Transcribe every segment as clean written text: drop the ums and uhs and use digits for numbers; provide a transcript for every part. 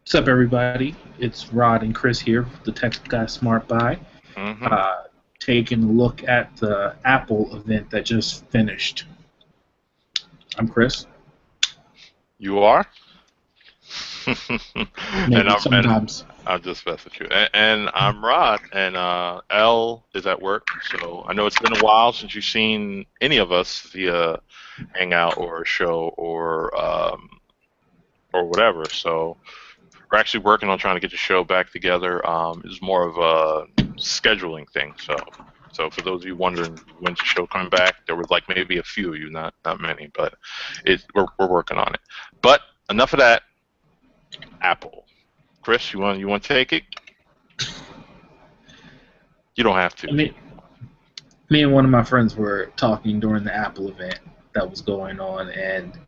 What's up, everybody? It's Rod and Chris here, the Tech Guy Smart Buy, hmm uh, taking a look at the Apple event that just finished. I'm Chris. You are? and Maybe I'm and sometimes. I'll just mess with you. And I'm Rod, and L is at work. So I know it's been a while since you've seen any of us via Hangout or a show or whatever. So we're actually working on trying to get the show back together. It's more of a scheduling thing. So for those of you wondering when's the show coming back, there was like maybe a few of you, not many, but we're working on it. But enough of that. Apple. Chris, you want to take it? You don't have I to. mean, me and one of my friends were talking during the Apple event that was going on, and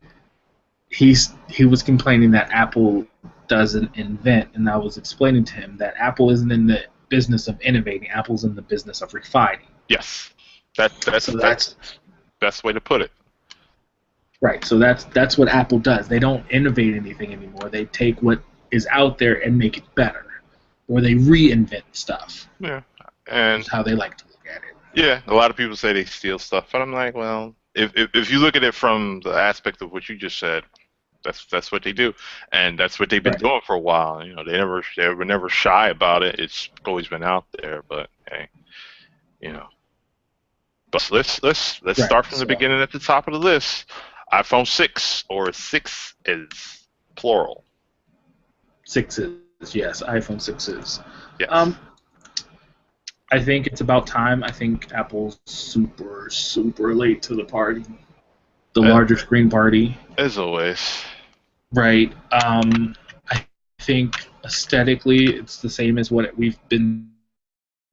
he was complaining that Apple doesn't invent, and I was explaining to him that Apple isn't in the business of innovating. Apple's in the business of refining. Yes, that's So that's that's best way to put it. right. So that's what Apple does. They don't innovate anything anymore. They take what is out there and make it better, or they reinvent stuff. Yeah, and Is how they like to look at it. yeah, a lot of people say they steal stuff, but I'm like, well, if you look at it from the aspect of what you just said, that's what they do, and that's what they've been Right. doing for a while. You know, they were never shy about it. It's always been out there, but hey, you know. But let's Right. start from the So beginning at the top of the list. iPhone 6, or 6 is plural. sixes, yes, iPhone sixes. Yes. Um, I think it's about time. I think Apple's super late to the party. The As, larger screen party. as always. Right. I think aesthetically it's the same as what we've been.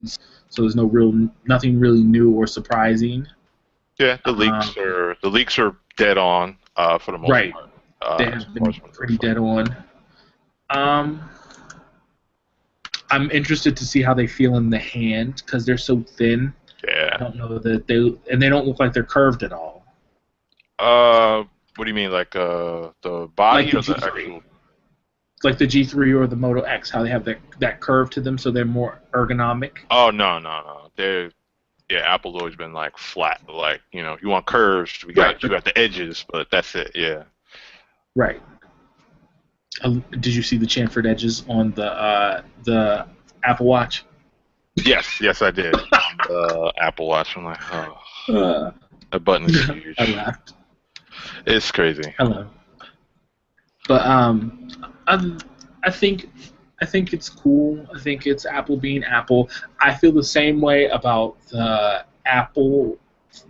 So there's nothing really new or surprising. Yeah, Um, the leaks are dead on for the most right. part. They As have far been as I'm pretty concerned. dead on. Um, I'm interested to see how they feel in the hand because they're so thin. I Yeah. don't know that they don't look like they're curved at all, What do you mean, like the like body the or the G3, actual? like the G3 or the Moto X. How they have that curve to them, so they're more ergonomic. Oh no. Yeah, Apple's always been like flat. Like you want curves, Right, you but got the edges, but that's it. Yeah. right. Did you see the chamfered edges on the Apple Watch? Yes, I did. On the Apple Watch, I'm like, oh, Uh, that button is I huge. laughed. It's crazy. Hello. But I, I think I think it's cool. I think it's Apple being Apple. I feel the same way about the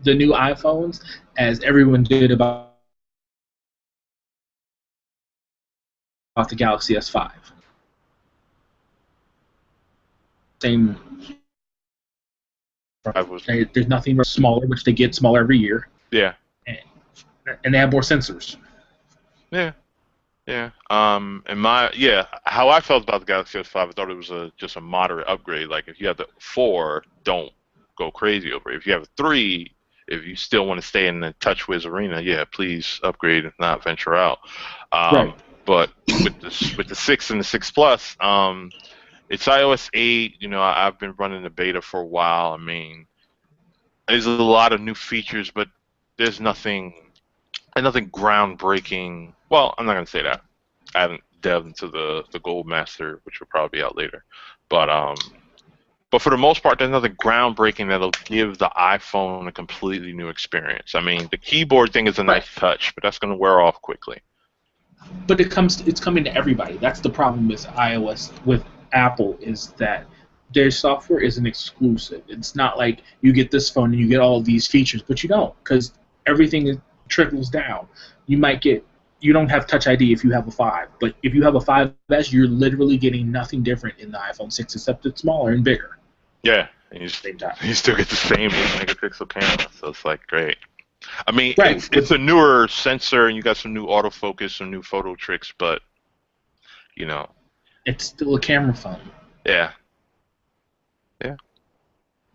new iPhones, as everyone did about the Galaxy S5. Same. I was, There's nothing smaller, which they get smaller every year, yeah, and, and they have more sensors. yeah. Yeah. How I felt about the Galaxy S5, I thought it was just a moderate upgrade. Like if you have the 4, don't go crazy over it. If you have a 3, if you still want to stay in the TouchWiz arena, yeah, please upgrade and not venture out. Right. But with the 6 and the 6 Plus, it's iOS 8. I've been running the beta for a while. I mean, there's a lot of new features, but there's nothing groundbreaking. Well, I'm not gonna say that. I haven't delved into the Gold Master, which will probably be out later. But for the most part, there's nothing groundbreaking that'll give the iPhone a completely new experience. I mean, the keyboard thing is a Right. nice touch, but that's gonna wear off quickly. But it's coming to everybody. That's the problem with iOS with Apple, is that their software isn't exclusive. It's not like you get this phone and you get all these features, but you don't, because everything trickles down. You don't have Touch ID if you have a 5, but if you have a 5S, you're literally getting nothing different in the iPhone 6 except it's smaller and bigger Yeah, and at the same time. you still get the same 8 megapixel camera, so it's like great. I mean, Right, it's a newer sensor, and you got some new autofocus, some new photo tricks, but you know, it's still a camera phone. yeah, yeah.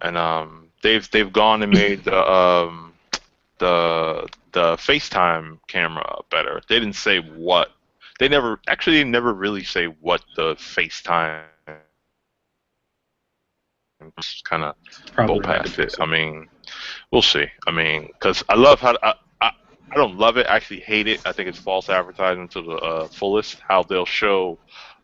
And they've gone and made the FaceTime camera better. They didn't say what they never really say what the FaceTime kind of go Probably past it. I 100%. mean, we'll see. I mean, because I love how I don't love it. I actually hate it. I think it's false advertising to the fullest. How they'll show,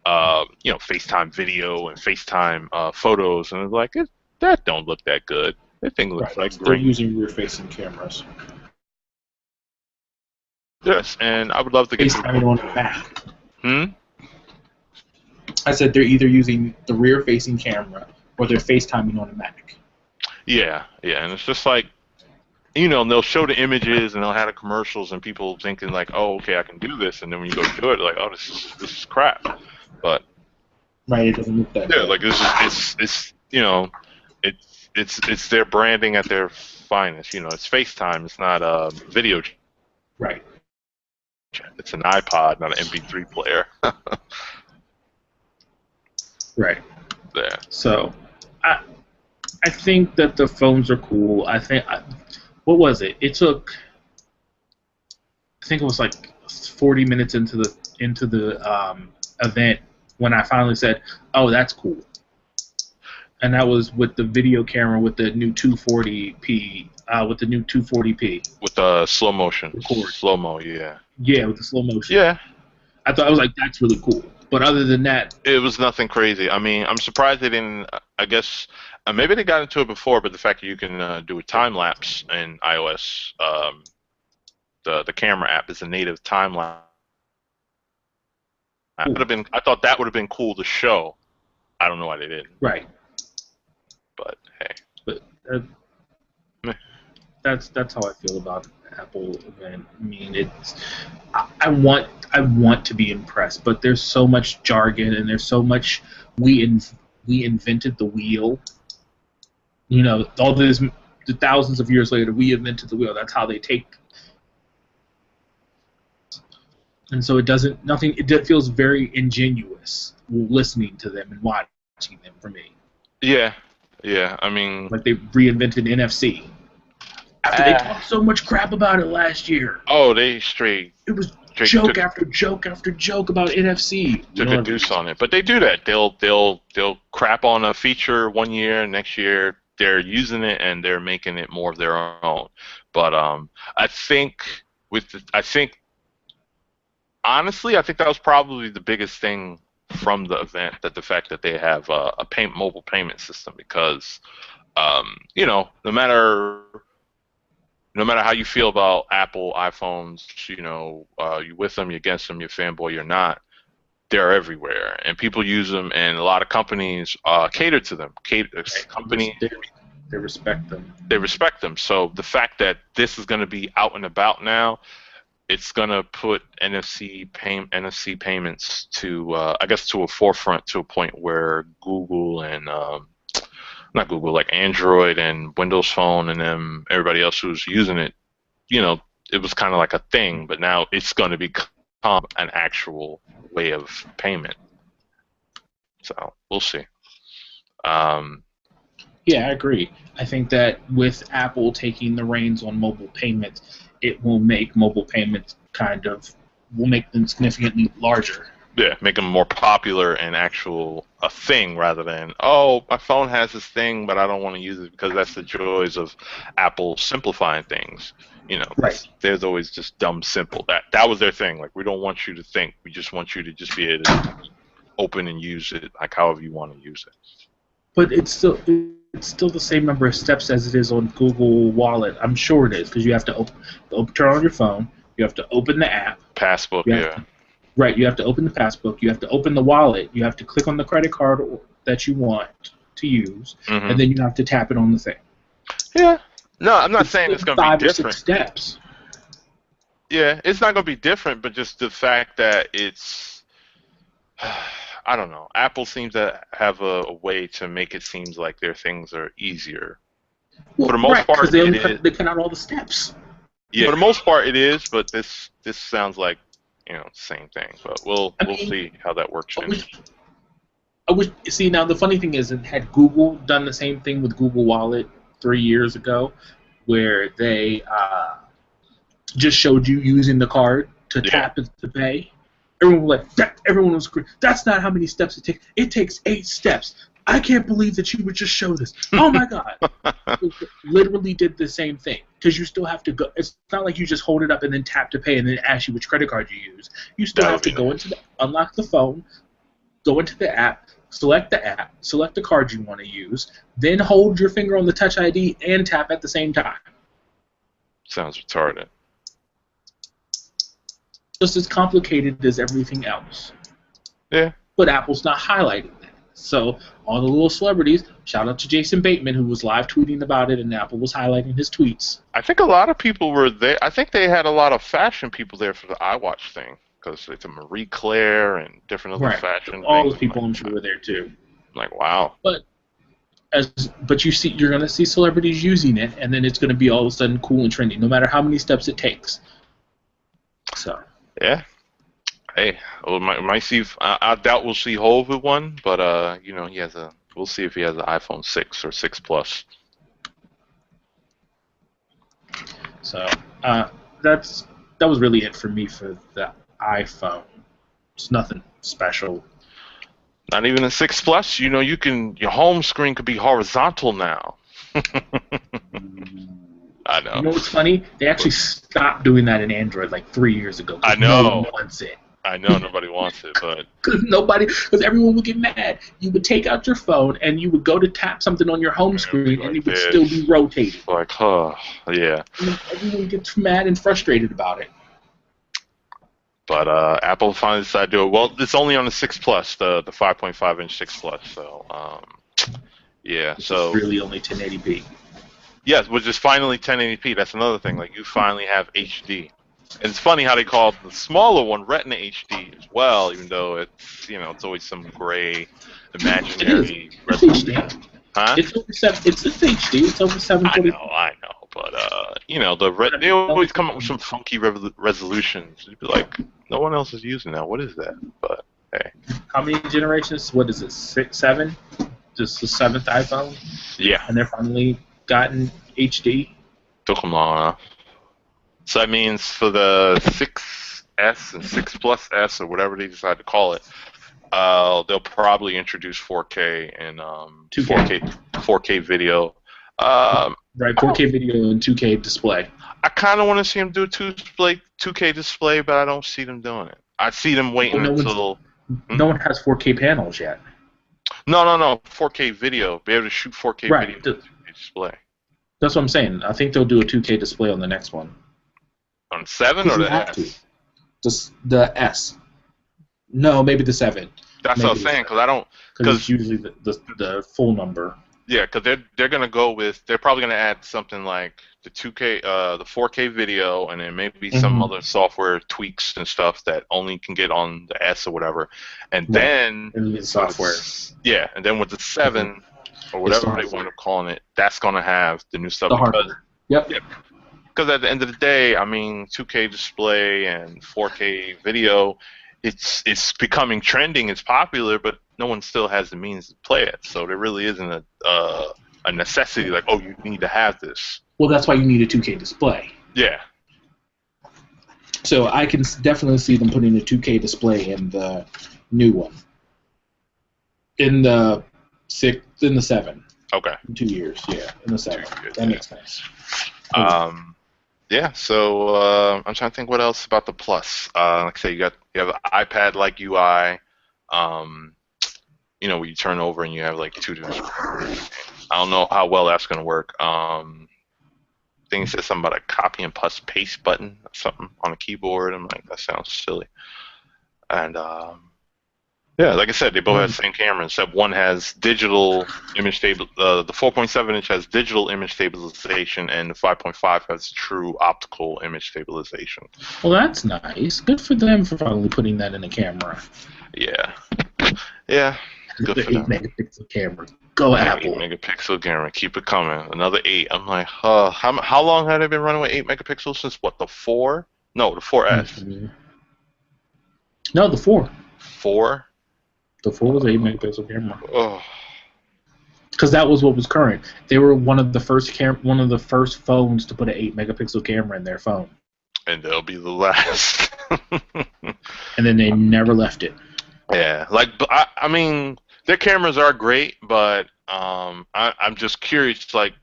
FaceTime video and FaceTime photos, and it's like that don't look that good. That thing looks Right. like Still green. using rear-facing cameras. Yes, and I would love to get. FaceTiming on a Mac. Hmm. I said they're either using the rear-facing camera or they're FaceTiming on a Mac. Yeah, and it's just like, they'll show the images and they'll have the commercials and people thinking like, oh, okay, I can do this, and then when you go do it, like, oh, this is crap. But Right, it doesn't look that good. like it's their branding at their finest. It's FaceTime. It's not video. Right. It's an iPod, not an MP3 player. Right. Yeah. So, I think that the phones are cool. What was it? It took, I think it was like 40 minutes into the event when I finally said, "Oh, that's cool." And that was with the video camera with the new 240p, with the new 240p. With the slow motion. Record. Slow-mo, yeah. Yeah, with the slow motion. Yeah. I was like, that's really cool. But other than that, it was nothing crazy. I mean, I'm surprised they didn't. I guess maybe they got into it before, but the fact that you can do a time lapse in iOS, the camera app is a native time lapse. cool. I thought that would have been cool to show. I don't know why they didn't. Right. But hey. But that's how I feel about Apple event. I mean, I want to be impressed, but there's so much jargon and there's so much we invented the wheel. All this, the thousands of years later, we invented the wheel. That's how they take. And so it feels very ingenuous listening to them and watching them for me. Yeah. I mean, like they reinvented NFC. After they talked so much crap about it last year. Oh, they straight. It was joke after joke after joke about NFC. Took a deuce on it, but they do that. They'll crap on a feature one year, next year they're using it and they're making it more of their own. But I think honestly, I think that was probably the biggest thing from the event, that the fact that they have a mobile payment system, because no matter how you feel about Apple iPhones, you with them, you against them, you're fanboy, you're not, they're everywhere, and people use them, and a lot of companies cater to them. Companies, they respect them. They respect them. So the fact that this is going to be out and about now, it's going to put NFC payments to, I guess, to a forefront, to a point where Google and not Google, like Android and Windows Phone and everybody else who's using it, it was kind of like a thing, but now it's going to become an actual way of payment. So we'll see. Yeah, I agree. I think that with Apple taking the reins on mobile payments, it will make mobile payments will make them significantly larger. Yeah, make them more popular and a thing, rather than, oh, my phone has this thing, but I don't want to use it, because that's the joys of Apple simplifying things. Right. There's always just dumb simple. That was their thing. Like, we don't want you to think. We just want you to just be able to open and use it like however you want to use it. But it's still the same number of steps as it is on Google Wallet. I'm sure it is, because you have to turn on your phone. You have to open the app. Passbook, yeah. Right, you have to open the passbook, you have to open the wallet, you have to click on the credit card that you want to use, and then you have to tap it on the thing. Yeah. No, I'm not saying it's going to be different. 5 or 6 steps. Yeah, it's not going to be different, but just the fact that it's, I don't know, Apple seems to have a way to make it seem like their things are easier. Well, for the most part, they cut out all the steps. Yeah, for the most part it is, but this sounds like, same thing. But we'll see how that works. I wish. See, now the funny thing is, had Google done the same thing with Google Wallet 3 years ago, where they just showed you using the card to tap it to pay, Everyone was like, everyone was screaming, that's not how many steps it takes. It takes 8 steps. I can't believe that you would just show this. Oh my God. Literally did the same thing. Because you still have to go. It's not like you just hold it up and then tap to pay and then ask you which credit card you use. You still have to go into unlock the phone, go into the app, select the card you want to use, then hold your finger on the Touch ID and tap at the same time. Sounds retarded. Just as complicated as everything else. Yeah. But Apple's not highlighting that. So all the little celebrities, shout out to Jason Bateman, who was live tweeting about it, and Apple was highlighting his tweets. I think a lot of people were there. I think they had a lot of fashion people there for the iWatch thing, because it's a Marie Claire and different other fashion. All those people, I'm sure, were there too. Like, wow. But you're gonna see celebrities using it, and then it's gonna be all of a sudden cool and trendy, no matter how many steps it takes. So. Yeah. Hey, might see. I doubt we'll see Hov with one, but you know, we'll see if he has an iPhone 6 or 6 Plus. So that was really it for me for the iPhone. It's nothing special. Not even a 6 Plus. You know, your home screen could be horizontal now. I know. You know what's funny? They actually stopped doing that in Android like 3 years ago. I know. No one wants it. I know nobody wants it, but because everyone would get mad. You would take out your phone and you would go to tap something on your home screen, and it would still be rotated. Like, yeah. And everyone gets mad and frustrated about it. But Apple finally decided to do it. Well, it's only on the 6 Plus, the 5.5-inch 6 Plus. So, yeah. It's so really only 1080p. Yes, which is finally 1080p. That's another thing. Like, you finally have HD. And it's funny how they call the smaller one Retina HD as well, even though it's always some gray, imaginary resolution. Huh? It's HD. It's over 720. I know, but they always come up with some funky resolutions. You'd be like, no one else is using that. What is that? But hey, how many generations? What is it? 6, 7? Just the 7th iPhone? Yeah. And they're finally gotten HD. Took them long enough. So that means for the 6S and 6 Plus S or whatever they decide to call it, they'll probably introduce 4K and 4K video. Right, 4K video and 2K display. I kind of want to see them do a 2K display, but I don't see them doing it. I see them waiting until... No one has 4K panels yet. No. 4K video. Be able to shoot 4K video with a 2K display. That's what I'm saying. I think they'll do a 2K display on the next one. On 7 or the S? Just the S. No, maybe the 7. That's what I was saying, because it's usually the full number. Yeah, because they're gonna go with, they're probably gonna add something like the 2K, the 4K video, and then maybe some other software tweaks and stuff that only can get on the S or whatever, and then software. Yeah, and then with the 7 or whatever they want to call it, that's gonna have the new stuff. The hardware. Yep. Because at the end of the day, I mean, 2K display and 4K video, it's becoming trending, it's popular, but no one still has the means to play it. So there really isn't a necessity like, oh, you need to have this. Well, that's why you need a 2K display. Yeah. So I can definitely see them putting a 2K display in the new one. In the 7. Okay. In 2 years, yeah. In the 7. That makes sense. Yeah, so I'm trying to think what else about the Plus. Like I say, you have an iPad-like UI, where you turn over and you have like 2 different screens. I don't know how well that's going to work. I think it says something about a copy and paste button or something on a keyboard. I'm like, that sounds silly. And yeah, like I said, they both have the same camera, except one has digital image the 4.7-inch has digital image stabilization, and the 5.5 has true optical image stabilization. Well, that's nice. Good for them for finally putting that in the camera. Yeah. Yeah. Good for them. 8-megapixel camera. Go Apple. 8-megapixel camera. Keep it coming. Another 8. I'm like, how long have they been running with 8 megapixels? Since what, the 4? No, the 4S. Mm-hmm. No, the 4. 4? The 4 was an 8-megapixel camera. Oh. Because that was what was current. They were one of the first phones to put an 8-megapixel camera in their phone. And they'll be the last. And then they never left it. Yeah, like I mean, their cameras are great, but I'm just curious. Like,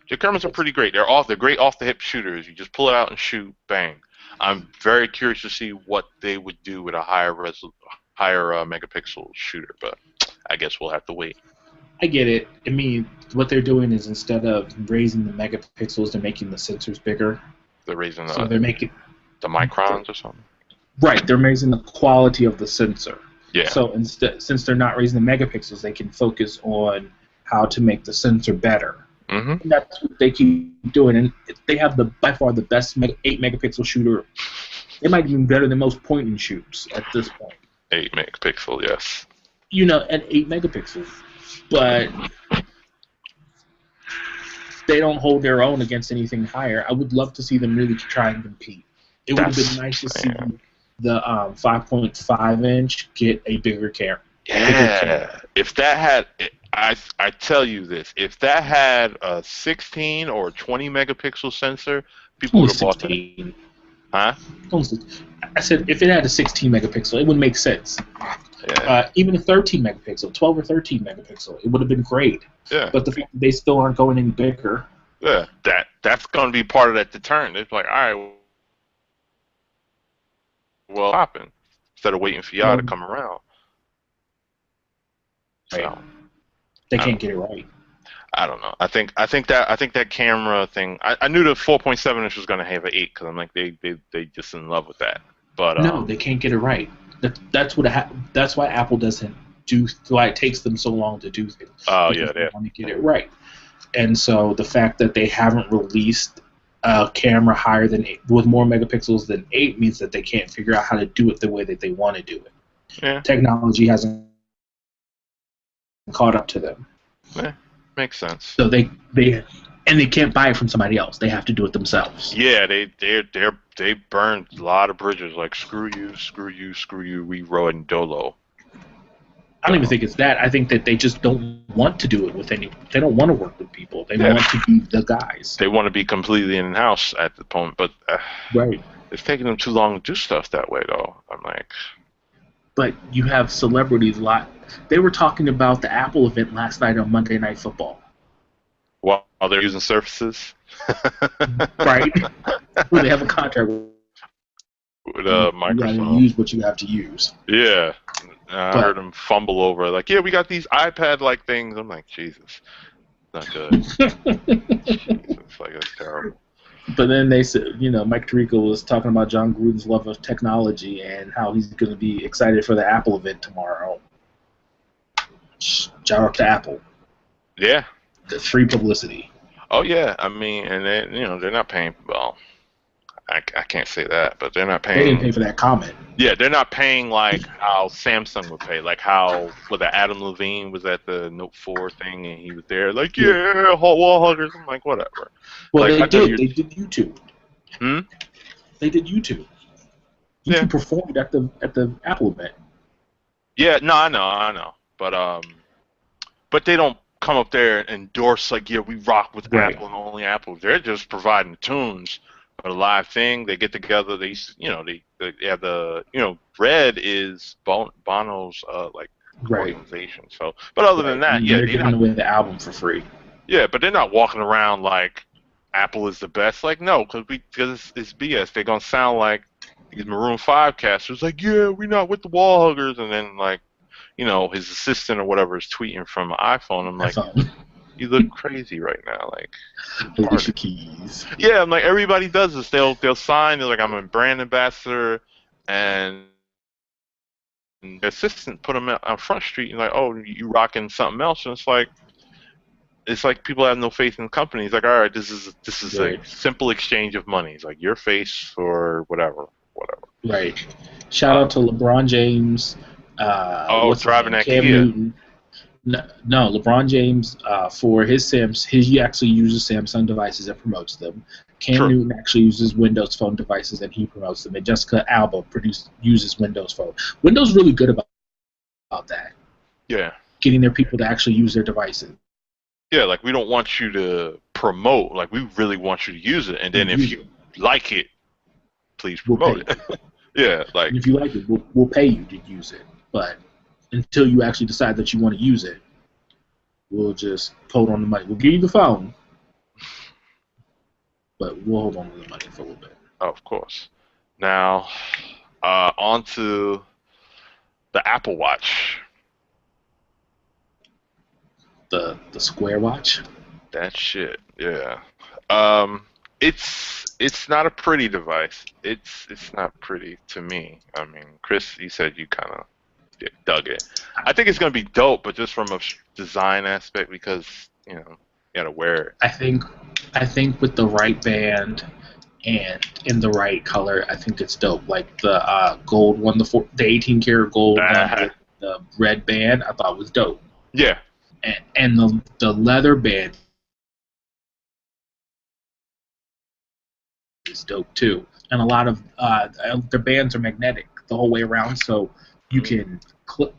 their cameras are pretty great. They're great off the hip shooters. You just pull it out and shoot, bang. I'm very curious to see what they would do with a higher megapixel shooter, but I guess we'll have to wait. I get it. I mean, what they're doing is instead of raising the megapixels, they're making the sensors bigger. They're raising So they're making the microns or something. right. They're raising the quality of the sensor. Yeah. So instead, since they're not raising the megapixels, they can focus on how to make the sensor better. Mm-hmm. And that's what they keep doing, and they have by far the best 8 megapixel shooter. It might be even better than most point and shoots at this point. 8 megapixel, yes. You know, at 8 megapixels, but they don't hold their own against anything higher. I would love to see them really try and compete. It would have been nice to see the 5.5 inch get a bigger camera. Yeah, if that had, I tell you this, if that had a 16 or 20 megapixel sensor, people would have bought that. Huh? I said if it had a 16 megapixel, it would make sense. Yeah. Even a 13 megapixel, 12 or 13 megapixel, it would have been great. Yeah. But the fact that they still aren't going any bigger. Yeah, that's going to be part of that deterrent. It's like, all right, well, popping instead of waiting for y'all to come around. Right. So, they can't get it right. I don't know. I think that camera thing. I knew the 4.7 inch was going to have an 8 because I'm like they just in love with that. But no, they can't get it right. That's why Apple doesn't do. Why it takes them so long to do things. Oh yeah, they want to get it right. And so the fact that they haven't released a camera higher than 8, with more megapixels than 8 means that they can't figure out how to do it the way that they want to do it. Yeah. Technology hasn't caught up to them. Yeah, makes sense. So they can't buy it from somebody else. They have to do it themselves. Yeah, they burned a lot of bridges. Like screw you, we rode in Dolo. I don't even think it's that. I think that they just don't want to do it with any. They don't want to work with people. They want to be the guys. They want to be completely in house at the point, but right. It's taking them too long to do stuff that way, though. I'm like. But you have celebrities a lot. They were talking about the Apple event last night on Monday Night Football. While they're using Surfaces? Right. Well, they have a contract with Microsoft. You gotta use what you have to use. Yeah. I heard them fumble over like, yeah, we got these iPad-like things. I'm like, Jesus. Not good. Jesus, like, that's terrible. But then they said, Mike Tirico was talking about John Gruden's love of technology and how he's going to be excited for the Apple event tomorrow. Shout out to Apple. Yeah. The free publicity. Oh yeah, I mean, and they're not paying. Well, I can't say that, but they're not paying. They didn't pay for that comment. Yeah, they're not paying like how Samsung would pay, like how Adam Levine was at the Note 4 thing and he was there, like wall huggers. I'm like, whatever. Well, like, they did YouTube. Hmm. They did YouTube. YouTube performed at the Apple event. Yeah, no, I know, but they don't come up there and endorse like, yeah, we rock with Apple and only Apple. They're just providing tunes for the live thing. They get together. They have the Red is Bono's organization. So, but other than that, they're giving away the album for free. Yeah, but they're not walking around like Apple is the best. Like no, because it's BS. They're gonna sound like these Maroon 5 casters. Like yeah, we're not with the wall huggers, and then like. His assistant or whatever is tweeting from an iPhone. I'm like, you look crazy right now. Like, look at your keys. Yeah, I'm like, everybody does this. They'll sign. They're like, I'm a brand ambassador, and the assistant put them on Front Street. And like, oh, you rocking something else? And it's like people have no faith in the company. It's like, all right, this is a simple exchange of money. It's like your face for whatever. Right. Shout out to LeBron James. Driving that Cam Kia. Newton. No, LeBron James for his he actually uses Samsung devices and promotes them. Cam Newton actually uses Windows Phone devices and he promotes them. And Jessica Alba uses Windows Phone. Windows really good about that. Yeah. Getting their people to actually use their devices. Yeah, like we don't want you to promote. Like we really want you to use it, and then if you like it, please we'll pay promote you. it. Yeah, like, And if you like it, we'll pay you to use it. But until you actually decide that you want to use it, we'll just hold on to the money. We'll give you the phone, but we'll hold on to the money for a little bit. oh, of course. Now, on to the Apple Watch. The Square Watch. That shit, yeah. It's not a pretty device. It's not pretty to me. I mean, Chris, you said you kind of dug it. I think it's gonna be dope, but just from a design aspect, because you gotta wear it. I think with the right band and in the right color, I think it's dope. Like the gold one, the 18 karat gold one with the red band, I thought was dope. Yeah. And the leather band is dope too. And a lot of the bands are magnetic the whole way around, so you can clip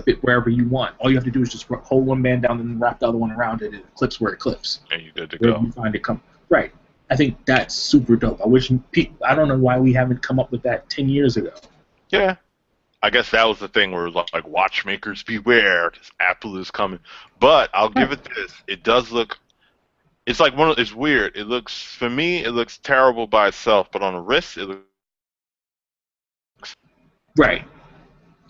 it wherever you want. All you have to do is just hold one band down and wrap the other one around it, and it clips where it clips. And you're good to where go. you find it right. I think that's super dope. I don't know why we haven't come up with that 10 years ago. Yeah. I guess that was the thing where like watchmakers beware, because Apple is coming. But I'll give it this: it does look. It's like it's weird. It looks, for me, it looks terrible by itself, but on the wrist, it looks right.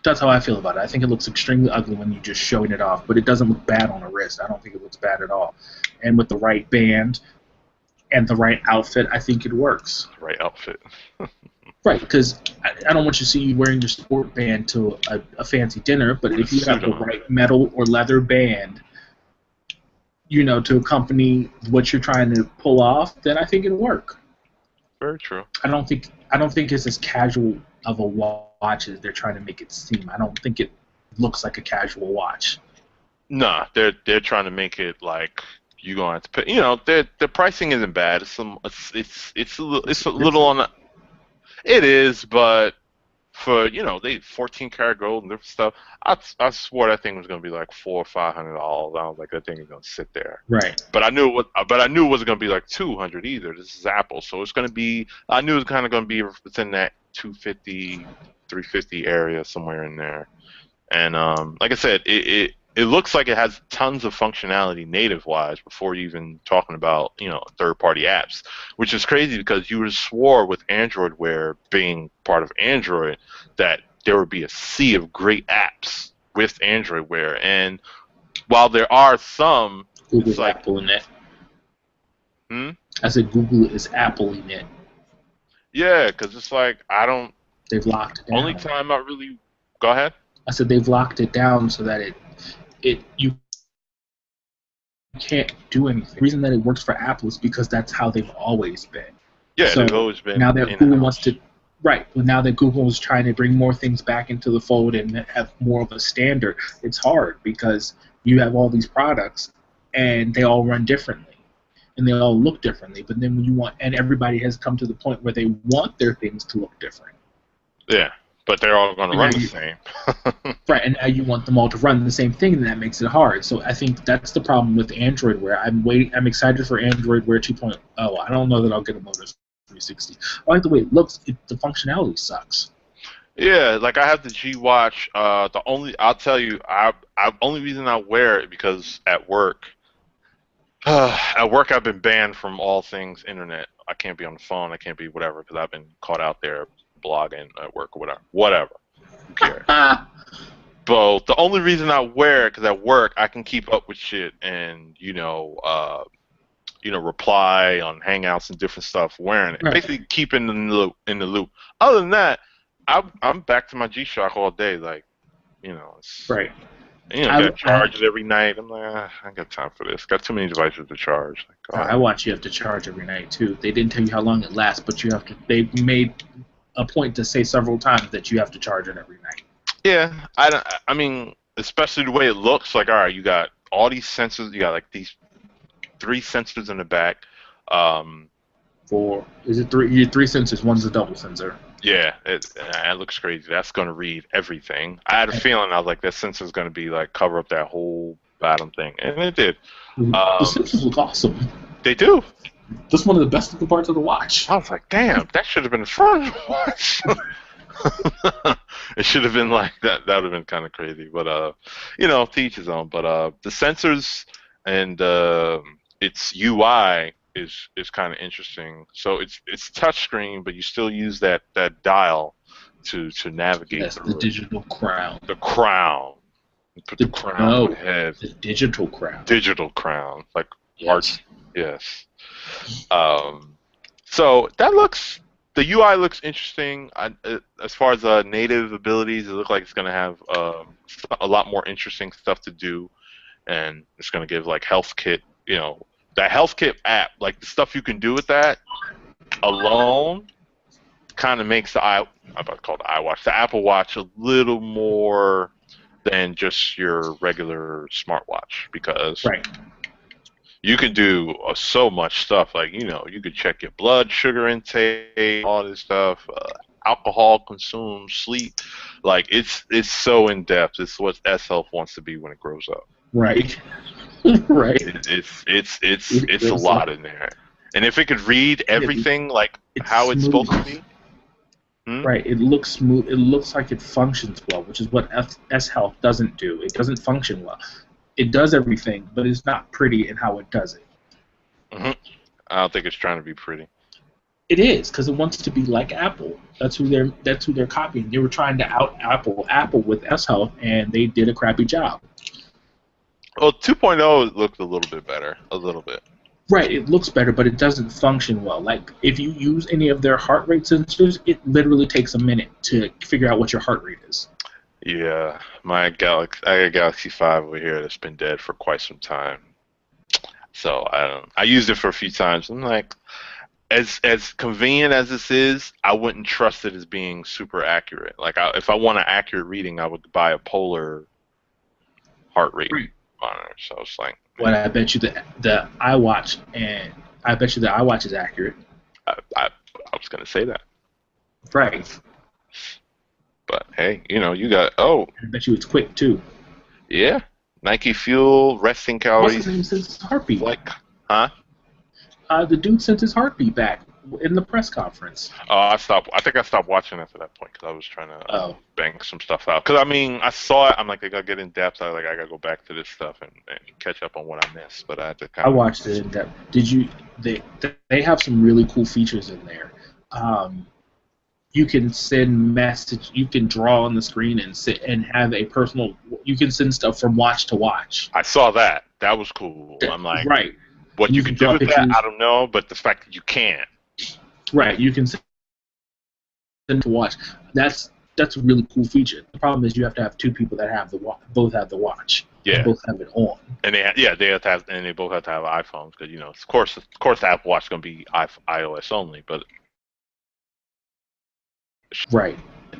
That's how I feel about it. I think it looks extremely ugly when you're just showing it off, but it doesn't look bad on a wrist. I don't think it looks bad at all. And with the right band and the right outfit, I think it works. Right outfit. Right, because I don't want you to see you wearing your sport band to a fancy dinner, but if you have the right metal or leather band, to accompany what you're trying to pull off, then I think it'll work. Very true. I don't think it's as casual of a watch as they're trying to make it seem. I don't think it looks like a casual watch. Nah, they're trying to make it like you're going to have to pay. The pricing isn't bad. It's a little on the. It is, but for they 14 karat gold and different stuff, I swore that thing was gonna be like $400 or $500. I was like, that thing is gonna sit there. Right. But I knew it wasn't gonna be like 200 either. This is Apple, so it's gonna be. I knew it was kind of gonna be within that 250, 350 area, somewhere in there. And like I said, it looks like it has tons of functionality native-wise before you even talking about third-party apps, which is crazy because you would swore with Android Wear being part of Android that there would be a sea of great apps with Android Wear. And while there are some, Google's like Apple in it. I said Google is Apple in it. Yeah, because it's like They've locked it down. Only time I really go ahead. I said they've locked it down so that you can't do anything. The reason that it works for Apple is because that's how they've always been. Yeah, so they've always been. Now that Google wants to, right? But now that Google is trying to bring more things back into the fold and have more of a standard, it's hard because you have all these products and they all run differently and they all look differently. But then and everybody has come to the point where they want their things to look different. Yeah. But they're all going to run the same. Right, and now you want them all to run the same thing, and that makes it hard. So I think that's the problem with Android Wear. I'm excited for Android Wear 2.0. I don't know that I'll get a Moto 360. I like the way it looks. The functionality sucks. Yeah, like I have the G Watch. I'll tell you, only reason I wear it because at work I've been banned from all things internet. I can't be on the phone. I can't be whatever because I've been caught out there blogging at work or whatever. Who cares? But the only reason I wear it because at work I can keep up with shit and reply on Hangouts and different stuff wearing it. Right. Basically keeping in the loop. Other than that, I'm back to my G-Shock all day. Like, it's, right. I got charges every night. I'm like, I ain't got time for this. Got too many devices to charge. Like, iWatch you have to charge every night too. They didn't tell you how long it lasts, but you have to. They made a point to say several times that you have to charge it every night. Yeah, I mean, especially the way it looks. Like, all right, you got all these sensors. You got like these 3 sensors in the back. Is it 3? You have 3 sensors. One's a double sensor. Yeah, it looks crazy. That's going to read everything. I had a feeling. I was like, that sensor's going to be like cover up that whole bottom thing, and it did. The sensors look awesome. They do. That's one of the best looking parts of the watch. I was like, damn, that should have been the front of the watch. It should have been like that. That would have been kind of crazy, but to each his own. But the sensors and its UI is kind of interesting. So it's touchscreen, but you still use that dial to navigate That's the through it. digital crown. The crown. You put the crown on the head. The digital crown. Digital crown, like yes. Yes. So the UI looks interesting. As far as native abilities, it looks like it's going to have a lot more interesting stuff to do, and it's going to give like health kit. That health kit app, like the stuff you can do with that alone, kind of makes I'm about to call it the iWatch, the Apple Watch, a little more than just your regular smartwatch, because you can do so much stuff. Like, you could check your blood sugar intake, all this stuff, alcohol consumed, sleep. Like, it's so in depth. It's what S Health wants to be when it grows up. Right. Right. It's a lot in there. And if it could read everything like how it's supposed to be. Right. It looks smooth. It looks like it functions well, which is what S Health doesn't do. It doesn't function well. It does everything, but it's not pretty in how it does it. I don't think it's trying to be pretty. It is, because it wants to be like Apple. That's who they're copying. They were trying to out Apple with S Health, and they did a crappy job. Well, 2.0 looked a little bit better, a little bit. Right, it looks better, but it doesn't function well. Like, if you use any of their heart rate sensors, it literally takes a minute to figure out what your heart rate is. Yeah, I got Galaxy 5 over here that's been dead for quite some time. So I used it for a few times. I'm like, as convenient as this is, I wouldn't trust it as being super accurate. Like, if I want an accurate reading, I would buy a Polar heart rate monitor. So it's like, well, I bet you the iWatch is accurate. I was gonna say that. Right. But hey, you got I bet you it's quick too. Yeah. Nike Fuel, resting calories. What's his name since his heartbeat? Huh? The dude sent his heartbeat back in the press conference. I think I stopped watching after that point because I was trying to bang some stuff out. Because I saw it. I'm like, I gotta get in depth. I gotta go back to this stuff and catch up on what I missed. But I had to I watched it in depth. They have some really cool features in there. You can send message. You can draw on the screen and sit and have a personal. You can send stuff from watch to watch. I saw that. That was cool. I'm like, right. What you can do with that, I don't know. But the fact that you can. Right. You can send to watch. That's a really cool feature. The problem is you have to have two people that have both have the watch. Yeah. Both have it on. And they have to have, and they both have to have iPhones because of course the Apple Watch is going to be iOS only, but. Right. It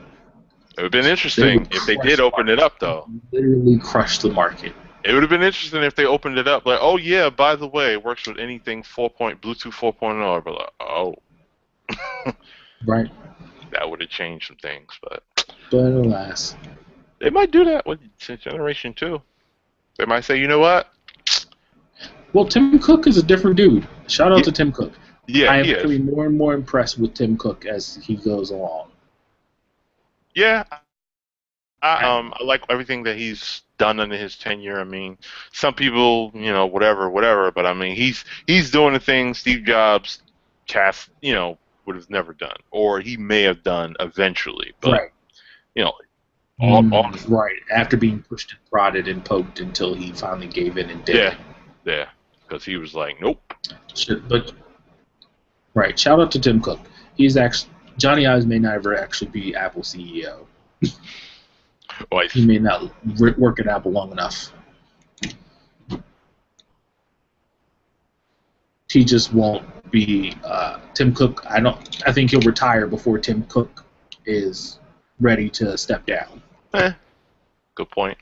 would have been interesting if they did open it up, though. Literally crush the market. It would have been interesting if they opened it up, like, oh yeah, by the way, it works with anything Bluetooth 4.0. But like, oh, right. That would have changed some things, but alas, they might do that with Generation 2. They might say, you know what? Well, Tim Cook is a different dude. Shout out to Tim Cook. Yeah, I am becoming more and more impressed with Tim Cook as he goes along. Yeah, I like everything that he's done under his tenure. I mean, some people, whatever, but I mean, he's doing the things Steve Jobs would have never done, or he may have done eventually. But, right. Right. After being pushed and prodded and poked until he finally gave in and did it. Yeah, because he was like, nope. But right, shout out to Tim Cook. He's actually Johnny Ives may never actually be Apple CEO. He may not work at Apple long enough. He just won't be Tim Cook. I think he'll retire before Tim Cook is ready to step down. Good point.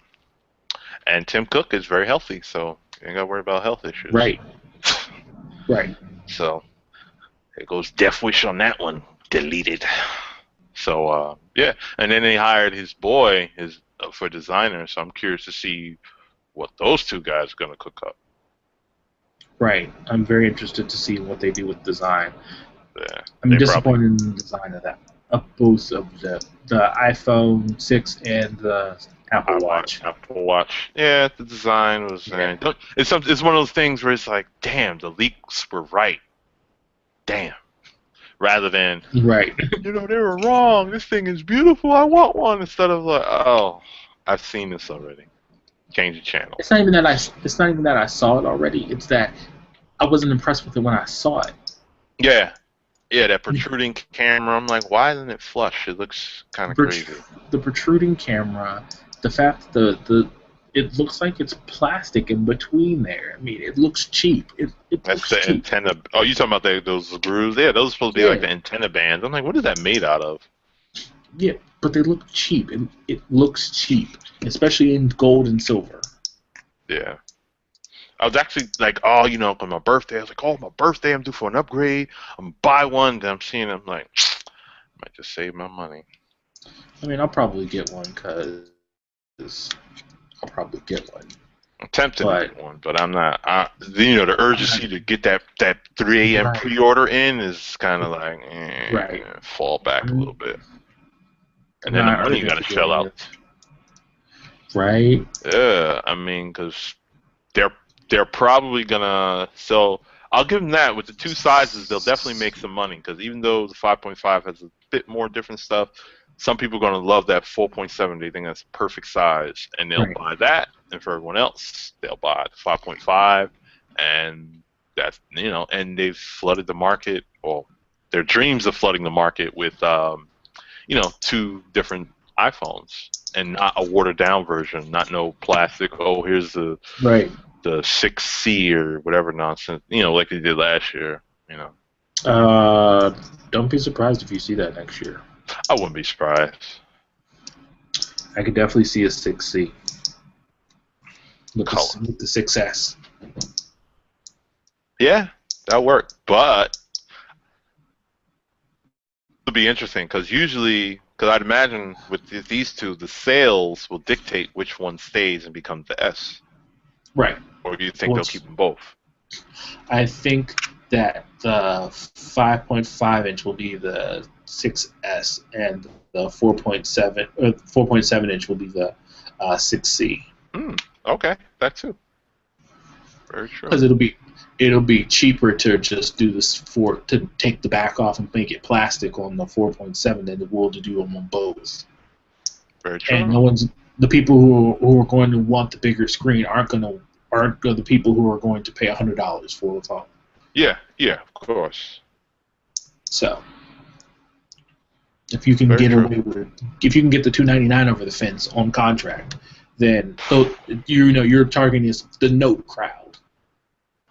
And Tim Cook is very healthy, so you ain't got to worry about health issues. Right. Right. So there goes Death Wish on that one. Deleted. So yeah, and then they hired his boy for designer. So I'm curious to see what those two guys are gonna cook up. Right. I'm very interested to see what they do with design. Yeah, I'm they probably. disappointed in the design of that, of both of the iPhone 6 and the Apple Watch. Apple Watch. Yeah, the design was. Yeah. It's one of those things where it's like, damn, the leaks were right. Damn. Rather than, Right. they were wrong. This thing is beautiful. I want one. Instead of like, oh, I've seen this already. Change the channel. It's not even that I saw it already. It's that I wasn't impressed with it when I saw it. Yeah. Yeah, that protruding camera. I'm like, why isn't it flush? It looks kind of crazy. The protruding camera, the fact that it looks like it's plastic in between there. I mean, it looks cheap. That's looks the cheap. antenna. Oh, you talking about those grooves? Yeah, those are supposed to be like the antenna bands. I'm like, what is that made out of? Yeah, but they look cheap. It looks cheap, especially in gold and silver. Yeah. I was actually like, oh, on my birthday, I was like, oh, my birthday, I'm due for an upgrade. I'm going to buy one. Then I'm seeing it, I'm like, I might just save my money. I mean, I'll probably get one because I'll probably get one. I'm tempted to get one, but I'm not. The urgency to get that 3 a.m. pre-order in is kind of like, fall back a little bit. And then the money you got to shell out. Right. Yeah, I mean, because they're probably gonna sell. I'll give them that. With the two sizes, they'll definitely make some money. Because even though the 5.5 has a bit more different stuff, some people are gonna love that 4.7. They think that's the perfect size, and they'll buy that. And for everyone else, they'll buy the 5.5, and that's and they've flooded the market. Well, their dreams of flooding the market with two different iPhones, and not a watered down version, not no plastic. Oh, here's the 6C or whatever nonsense, like they did last year. Don't be surprised if you see that next year. I wouldn't be surprised. I could definitely see a 6C with the 6S. Yeah, that worked, but it'll be interesting because I'd imagine with these two, the sales will dictate which one stays and becomes the S. Right. Or do you think they'll keep them both? I think that the 5.5 inch will be the 6S, and the 4.7 inch will be the 6C. Okay, that too. Very true. Because it'll be cheaper to just do this to take the back off and make it plastic on the 4.7 than it will to do them on both. Very true. And the people who are going to want the bigger screen aren't the people who are going to pay $100 for the phone. Yeah, of course. So if you can get away with it, if you can get the $299 over the fence on contract, then your target is the Note crowd.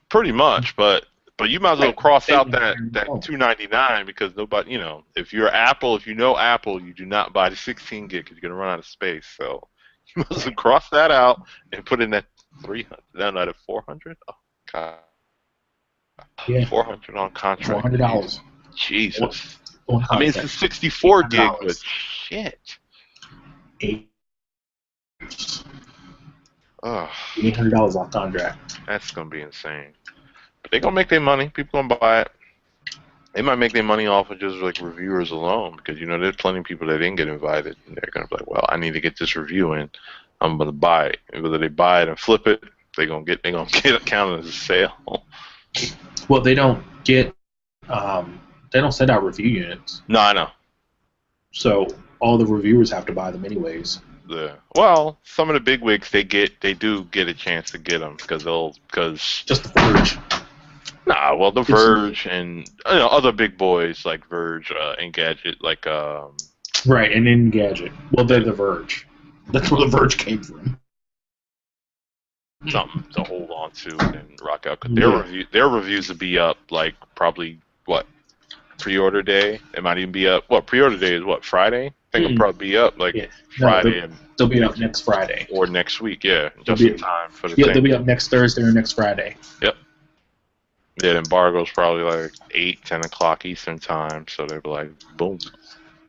Pretty much, but you might as well cross out that $299 because nobody, if you're Apple, if you know Apple, you do not buy the 16 gig because you're gonna run out of space. So you must well cross that out and put in that 300. Then at 400. Oh God. Yeah. 400 on contract. $400. Jesus. I mean, it's a 64 gig, but shit. $800 on contract. That's gonna be insane. But they're gonna make their money. People gonna buy it. They might make their money off of just like reviewers alone, because there's plenty of people that didn't get invited, and they're gonna be like, well, I need to get this review in. I'm gonna buy it. And whether they buy it and flip it, they're gonna get it counted as a sale. Well, they don't send out review units. No, I know. So all the reviewers have to buy them anyways. Yeah. Well, some of the big wigs they do get a chance to get them because just the Verge. Nah, well, the Verge and other big boys like Verge, Engadget, like right, and Engadget. Well, they're the Verge. That's where the Verge came from. Something to hold on to and rock out. Cause their reviews will be up like probably pre-order day. It might even be up. Pre-order day is Friday? I think it'll probably be up Friday. They'll be up next Friday. Or next week, just in time for the thing. They'll be up next Thursday or next Friday. Yep. Yeah, the embargo's probably like 8, 10 o'clock Eastern time, so they'll be like, boom.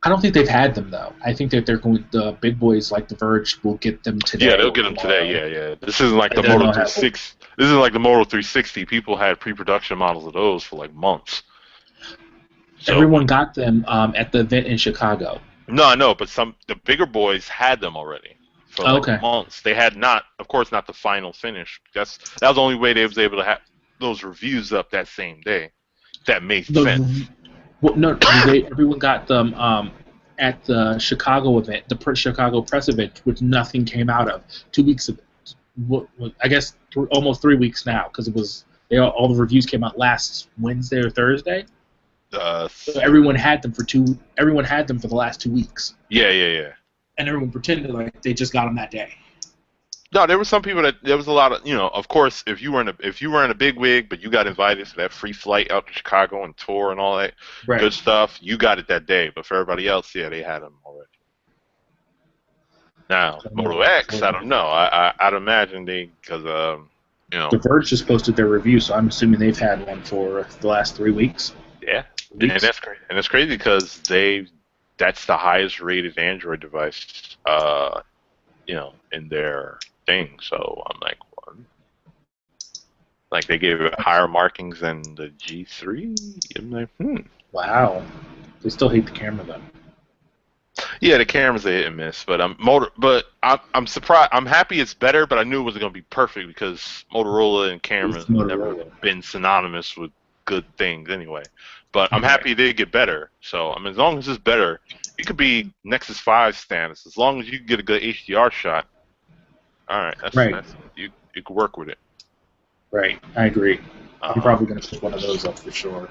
I don't think they've had them though. I think that they're going. The big boys like The Verge will get them Yeah, today they'll or get them today. tomorrow. Yeah, yeah. This isn't like And the then Moto they'll have. 360. This isn't like the Moto 360. People had pre-production models of those for like months. So Everyone got them at the event in Chicago. no, I know, but the bigger boys had them already for like Okay. months. They had not, of course, not the final finish. That was the only way they was able to have those reviews up that same day. That made sense. No, everyone got them at the Chicago event, the Chicago press event, which nothing came out of. 2 weeks of, I guess, almost 3 weeks now, because it was all the reviews came out last Wednesday or Thursday. So everyone had them for the last 2 weeks. Yeah, yeah, yeah. And everyone pretended like they just got them that day. No, there were some people there was a lot of, of course, if you were in a big wig, but you got invited to that free flight out to Chicago and tour and all that good stuff, you got it that day. But for everybody else, yeah, they had them already. Now, Moto X, I don't know. I'd imagine because The Verge just posted their review, so I'm assuming they've had one for the last 3 weeks. Yeah, and that's crazy. And it's crazy because that's the highest rated Android device, in their thing. So I'm like, what? Like they gave it higher markings than the G3. I'm like, Wow. They still hate the camera though. Yeah, the camera's a hit and miss, but I'm surprised. I'm happy it's better, but I knew it wasn't going to be perfect because Motorola and cameras have never been synonymous with good things anyway. But I'm happy they get better. So I mean, as long as it's better, it could be Nexus 5 status. As long as you get a good HDR shot, all right, you could work with it. Right, I agree. I'm probably going to pick one of those up for sure.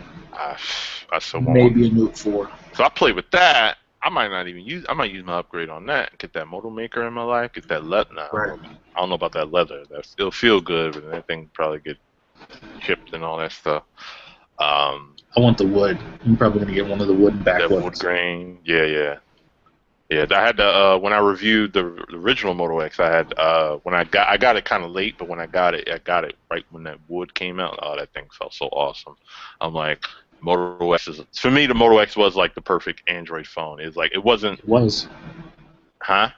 Maybe a Note 4. So I play with that. I might not even use. I might use my upgrade on that. Get that Moto Maker in my life. Get that leather. Nah, right. I don't know about that leather. It'll feel good, but that thing probably get chipped and all that stuff. I want the wood. I'm probably gonna get one of the wooden back ones. That wood grain. Yeah. I had to when I reviewed the original Moto X. I had I got it kind of late, but when I got it right when that wood came out. Oh, that thing felt so awesome. I'm like. Moto X for me. The Moto X was like the perfect Android phone. It's like it wasn't. It was. Huh?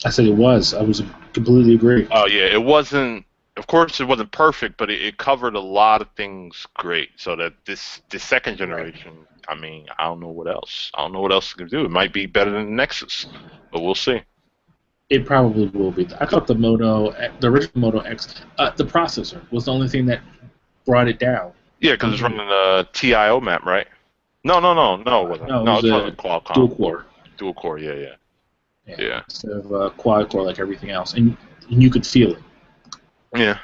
I said it was. I was completely agree. Oh yeah, it wasn't. Of course, it wasn't perfect, but it covered a lot of things great. So that this second generation, I mean, I don't know what else. I don't know what else it can do. It might be better than the Nexus, but we'll see. It probably will be. I thought the original Moto X, the processor was the only thing that brought it down. Yeah, because it's running a TIO map, right? No, it wasn't. No, it's running Qualcomm. Dual core, yeah. Instead of quad core like everything else, and you could feel it. Yeah.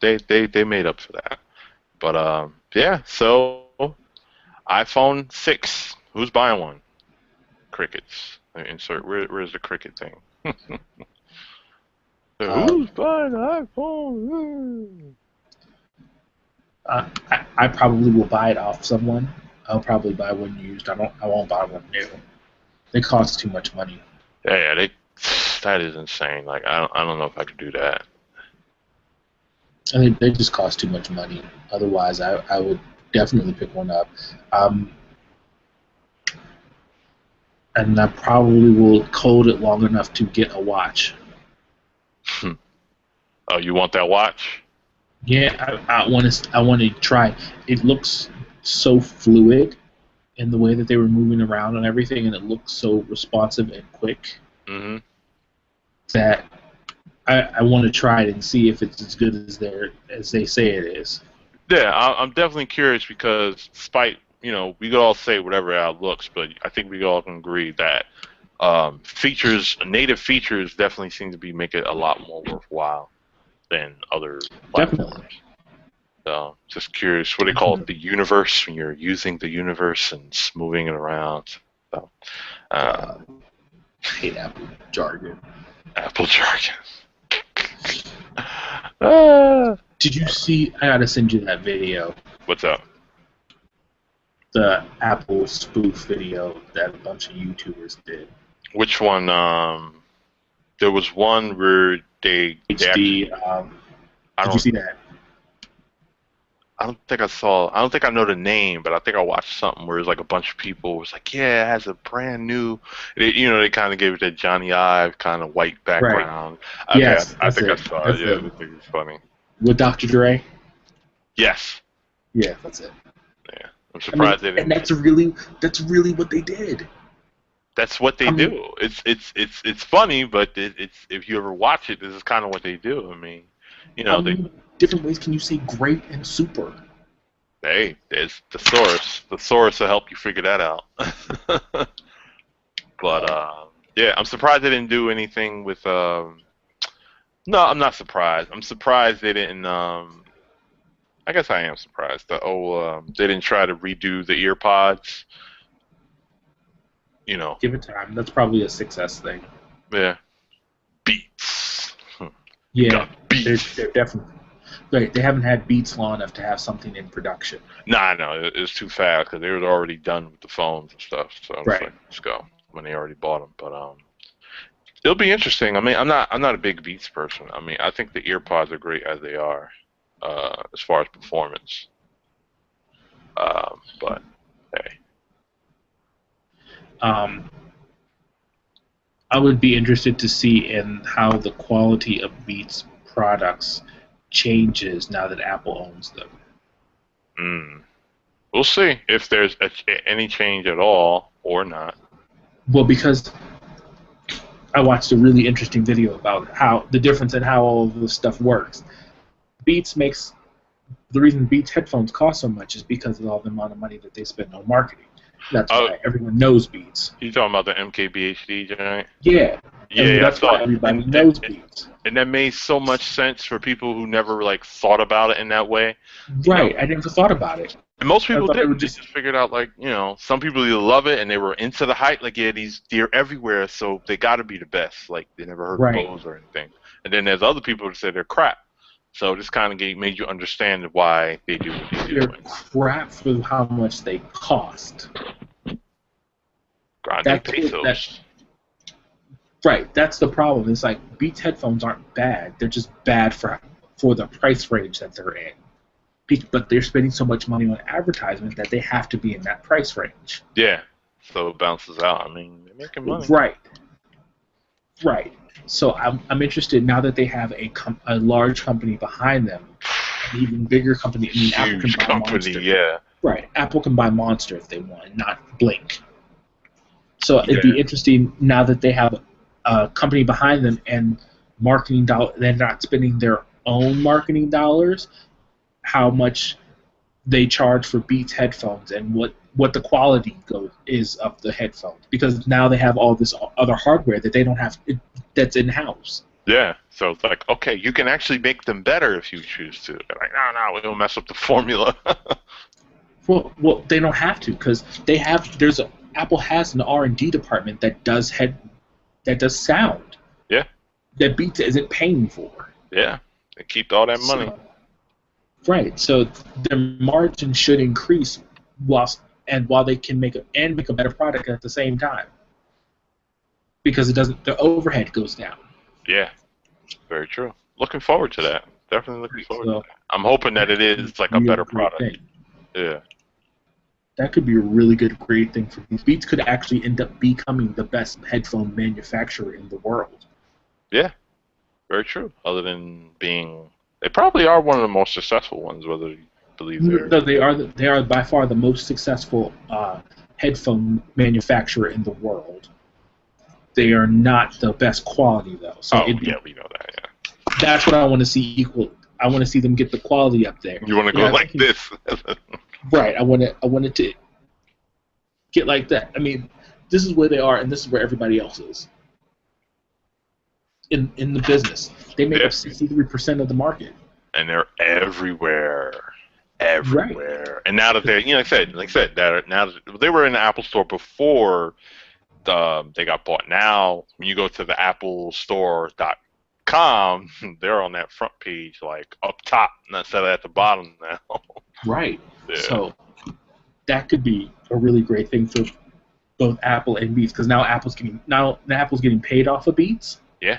They made up for that, but yeah. So iPhone 6, who's buying one? Crickets. Insert. Where's the cricket thing? Who's buying an iPhone? I probably will buy it off someone. I'll probably buy one used. I won't buy one new. They cost too much money. Yeah, that is insane. Like I don't know if I could do that. I think they just cost too much money. Otherwise, I would definitely pick one up. And I probably will code it long enough to get a watch. Oh, you want that watch? Yeah, I want to try. It looks so fluid in the way that they were moving around and everything, and it looks so responsive and quick that I want to try it and see if it's as good as they say it is. Yeah, I'm definitely curious because despite, we could all say whatever it looks, but I think we all can agree that native features definitely seem to be making it a lot more worthwhile than other platforms. Definitely. So, just curious, what do they call it? The universe, when you're using the universe and moving it around. So, I hate Apple jargon. Apple jargon. Did you see? I gotta send you that video. What's up? The Apple spoof video that a bunch of YouTubers did. Which one? There was one where they HD. Did you see that? I don't think I saw. I don't think I know the name, but I think I watched something where it was like a bunch of people was like, yeah, it has a brand new. They kind of gave it that Johnny Ive kind of white Right. background. Okay, Yes, I that's think I it. saw it. That's Yeah, it. I think it's funny. With Dr. Dre. Yes. Yeah, that's it. Yeah. I'm I mean, surprised they and didn't. that's really what they did. That's what they I mean, do. It's funny, but it's if you ever watch it, this is kind of what they do. I mean, how they many different ways can you say great and super? hey, there's the source. The source will help you figure that out. But yeah, I'm surprised they didn't do anything with. No, I'm not surprised. I'm surprised they didn't. I guess I am surprised. They didn't try to redo the ear pods. Give it time. That's probably a success thing. Yeah, Beats. Yeah, Got Beats. they're definitely right. They haven't had Beats long enough to have something in production. Nah, no, it's too fast because they were already done with the phones and stuff. So I'm just Right. like, let's go when they already bought them. But it'll be interesting. I mean, I'm not a big Beats person. I mean, I think the ear pods are great as they are, as far as performance. But hey, Um, I would be interested to see in how the quality of Beats products changes now that Apple owns them. we'll see if there's any change at all or not. Well, because I watched a really interesting video about how the difference in how all of this stuff works. Beats makes the reason Beats headphones cost so much is because of all the amount of money that they spend on marketing. That's Oh, why everyone knows Beats. you talking about the MKBHD joint? Yeah. I mean, Yeah, I that's why thought, everybody knows Beats. and that made so much sense for people who never like thought about it in that way. Right. I never thought about it. And most I people thought they didn't. were They just figured out like, some people either love it and they were into the hype, like yeah, they're everywhere, so they got to be the best. Like they never heard of right. Bose or anything. And then there's other people that say they're crap. So this kind of made you understand why they do what they do. They're crap for how much they cost. Grande pesos. Right. That's the problem. It's like Beats headphones aren't bad. They're just bad for the price range that they're in. But they're spending so much money on advertisement that they have to be in that price range. Yeah. So it bounces out. I mean, they're making money. Right. Right. So I'm interested now that they have a large company behind them, an even bigger company. I mean, Huge Apple can buy company, Monster. yeah. Right. Apple can buy Monster if they want, not Blink. So it'd be interesting now that they have a company behind them and marketing dollar. They're not spending their own marketing dollars. How much they charge for Beats headphones and what the quality is of the headphones, because now they have all this other hardware that they don't have that's in house. Yeah, so it's like, okay, you can actually make them better if you choose to. They're like, no, we don't mess up the formula. Well, they don't have to because Apple has an R&D department that does sound. Yeah. That Beats isn't paying for. Yeah, they keep all that money. Right, so their margin should increase while they can make a better product at the same time, because the overhead goes down. Yeah, very true. Looking forward to that. Definitely looking forward to that. I'm hoping that it is like a better product. Thing. Yeah. That could be a really great thing for Beats. Beats could actually end up becoming the best headphone manufacturer in the world. Yeah, very true. Other than being, they probably are one of the most successful ones. Whether you believe they're no, they are by far the most successful headphone manufacturer in the world. They are not the best quality though. So we know that. Yeah. That's what I want to see equal. I want to see them get the quality up there. You want to go like this? Right. I want it to get like that. I mean, this is where they are, and this is where everybody else is. In the business, they make up 63% of the market, and they're everywhere. Right. And now that they're, like I said, now that they were in the Apple Store before they got bought. Now, when you go to the AppleStore.com, they're on that front page, like up top, instead of at the bottom now. Right. Yeah. So that could be a really great thing for both Apple and Beats, because now Apple's getting paid off of Beats. Yeah.